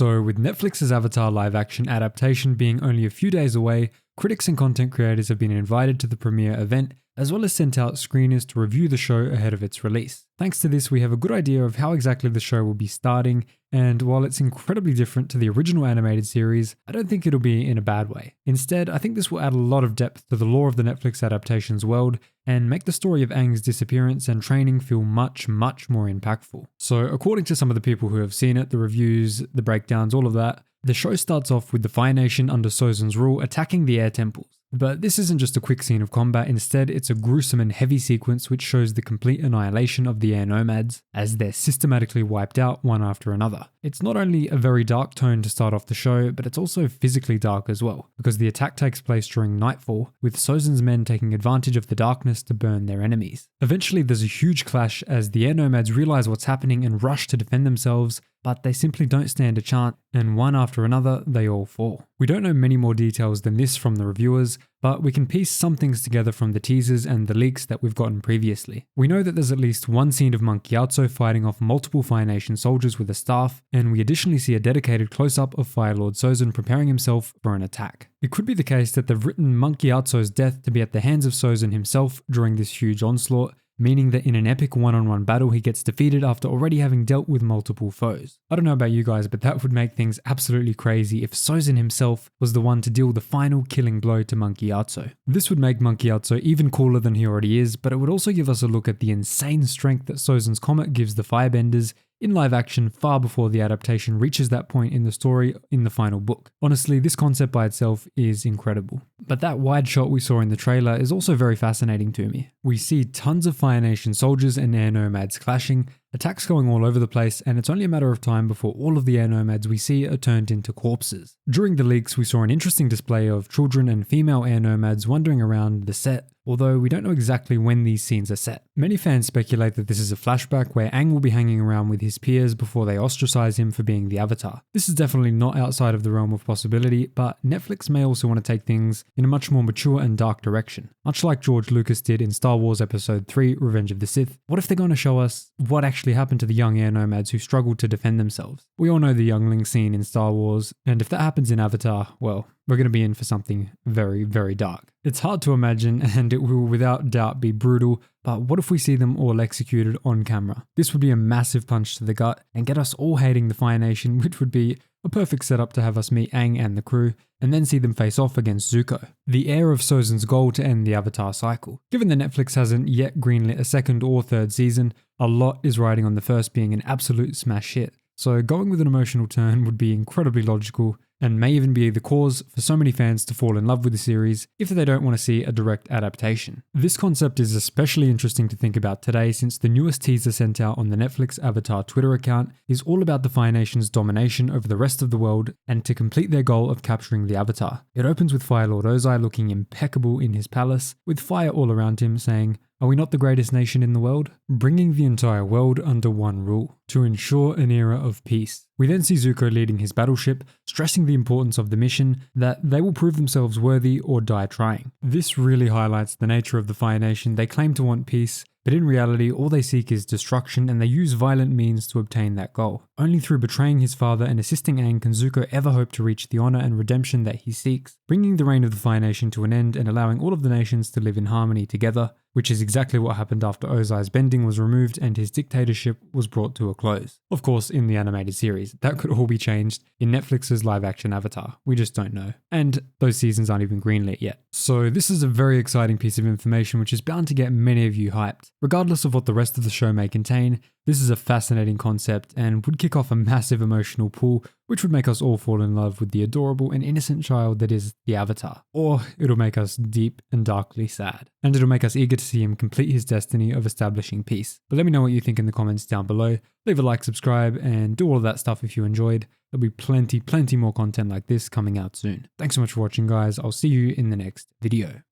So with Netflix's Avatar live action adaptation being only a few days away, critics and content creators have been invited to the premiere event, as well as sent out screeners to review the show ahead of its release. Thanks to this, we have a good idea of how exactly the show will be starting, and while it's incredibly different to the original animated series, I don't think it'll be in a bad way. Instead, I think this will add a lot of depth to the lore of the Netflix adaptation's world, and make the story of Aang's disappearance and training feel much more impactful. So according to some of the people who have seen it, the reviews, the breakdowns, all of that, the show starts off with the Fire Nation under Sozin's rule attacking the air temples. But this isn't just a quick scene of combat, instead it's a gruesome and heavy sequence which shows the complete annihilation of the air nomads as they're systematically wiped out one after another. It's not only a very dark tone to start off the show, but it's also physically dark as well, because the attack takes place during nightfall, with Sozin's men taking advantage of the darkness to burn their enemies. Eventually there's a huge clash as the air nomads realize what's happening and rush to defend themselves, but they simply don't stand a chance, and one after another, they all fall. We don't know many more details than this from the reviewers, but we can piece some things together from the teasers and the leaks that we've gotten previously. We know that there's at least one scene of Monk Gyatso fighting off multiple Fire Nation soldiers with a staff, and we additionally see a dedicated close-up of Fire Lord Sozin preparing himself for an attack. It could be the case that they've written Monk Gyatso's death to be at the hands of Sozin himself during this huge onslaught, meaning that in an epic one-on-one battle he gets defeated after already having dealt with multiple foes. I don't know about you guys, but that would make things absolutely crazy if Sozin himself was the one to deal the final killing blow to Monk Gyatso. This would make Monk Gyatso even cooler than he already is, but it would also give us a look at the insane strength that Sozin's comet gives the Firebenders in live action far before the adaptation reaches that point in the story in the final book. Honestly, this concept by itself is incredible. But that wide shot we saw in the trailer is also very fascinating to me. We see tons of Fire Nation soldiers and air nomads clashing, attacks going all over the place, and it's only a matter of time before all of the air nomads we see are turned into corpses. During the leaks, we saw an interesting display of children and female air nomads wandering around the set, although we don't know exactly when these scenes are set. Many fans speculate that this is a flashback where Aang will be hanging around with his peers before they ostracize him for being the Avatar. This is definitely not outside of the realm of possibility, but Netflix may also want to take things in a much more mature and dark direction. Much like George Lucas did in Star Wars Episode 3, Revenge of the Sith, what if they're going to show us what actually happened to the young air nomads who struggled to defend themselves? We all know the youngling scene in Star Wars, and if that happens in Avatar, well, we're going to be in for something very dark. It's hard to imagine, and it will without doubt be brutal, but what if we see them all executed on camera? This would be a massive punch to the gut and get us all hating the Fire Nation, which would be a perfect setup to have us meet Aang and the crew, and then see them face off against Zuko. The heir of Sozin's goal to end the Avatar cycle. Given that Netflix hasn't yet greenlit a second or third season, a lot is riding on the first being an absolute smash hit. So going with an emotional turn would be incredibly logical, and may even be the cause for so many fans to fall in love with the series if they don't want to see a direct adaptation. This concept is especially interesting to think about today since the newest teaser sent out on the Netflix Avatar Twitter account is all about the Fire Nation's domination over the rest of the world and to complete their goal of capturing the Avatar. It opens with Fire Lord Ozai looking impeccable in his palace, with fire all around him saying, "Are we not the greatest nation in the world?" Bringing the entire world under one rule, to ensure an era of peace. We then see Zuko leading his battleship, stressing the importance of the mission, that they will prove themselves worthy or die trying. This really highlights the nature of the Fire Nation. They claim to want peace, but in reality all they seek is destruction, and they use violent means to obtain that goal. Only through betraying his father and assisting Aang can Zuko ever hope to reach the honor and redemption that he seeks, bringing the reign of the Fire Nation to an end and allowing all of the nations to live in harmony together, which is exactly what happened after Ozai's bending was removed and his dictatorship was brought to a close. Of course, in the animated series, that could all be changed in Netflix's live-action Avatar. We just don't know. And those seasons aren't even greenlit yet. So this is a very exciting piece of information which is bound to get many of you hyped. Regardless of what the rest of the show may contain, this is a fascinating concept and would kick off a massive emotional pull, which would make us all fall in love with the adorable and innocent child that is the Avatar. Or it'll make us deep and darkly sad. And it'll make us eager to see him complete his destiny of establishing peace. But let me know what you think in the comments down below. Leave a like, subscribe, and do all of that stuff if you enjoyed. There'll be plenty more content like this coming out soon. Thanks so much for watching, guys. I'll see you in the next video.